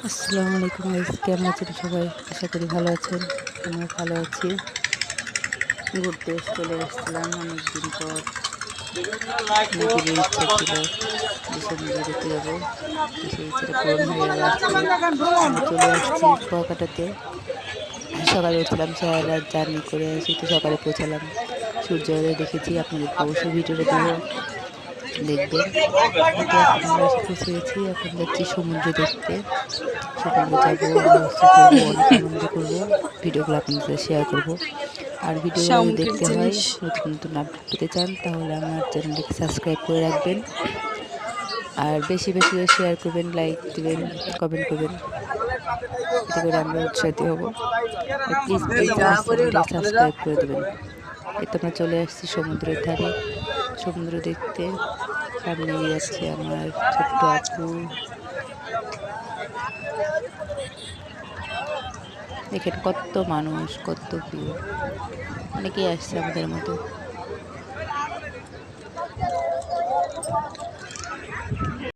আসসালামু আলাইকুম গাইস, কেমন আছেন সবাই? আশা করি ভালো আছেন। আমিও ভালো আছি। ঘুরতে চলে আসছিলাম অনেকদিন পর। অনেকেরই ইচ্ছা ছিল যে সমুদ্রে দেখতে যাবো, তো সেই ইচ্ছাটা পূরণ হয়ে গেল আজকে। আমি চলে আসছি কুয়াকাটাতে। সকালে উঠলাম, সারা রাত জার্নি করে আসি, তো সকালে পৌঁছালাম। সূর্যোদয় দেখেছি, আপনাদেরকে অবশ্যই ভিডিওটা দেবো, দেখবেন। এই তো এখন আমরা এসে পৌঁছে গেছি, এখন যাচ্ছি সমুদ্র দেখতে। সমুদ্রে যাবো, লঞ্চে চড়বো, অনেক আনন্দ করব। ভিডিওগুলো আপনাদের সাথে শেয়ার করব। আর ভিডিওগুলো যদি শামুকের দেখতে হয়, জিনিস। নতুন নতুন আপডেট পেতে চান, তাহলে আমার চ্যানেলটিকে সাবস্ক্রাইব করে রাখবেন। আর বেশি বেশি করে শেয়ার করবেন, লাইক দিবেন, কমেন্ট করবেন, এতে করে আমরা উৎসাহিত হব। আর প্লিজ প্লিজ আমার চ্যানেলটিকে সাবস্ক্রাইব করে দেবেন। এই তো আমরা চলে আসছি সমুদ্রের ধারে, সমুদ্র দেখতে। সামনে এগিয়ে যাচ্ছে আমার ছোট্ট আপু। দেখেন কত মানুষ, কত ভিড়, অনেকেই আসছে আমাদের মতো।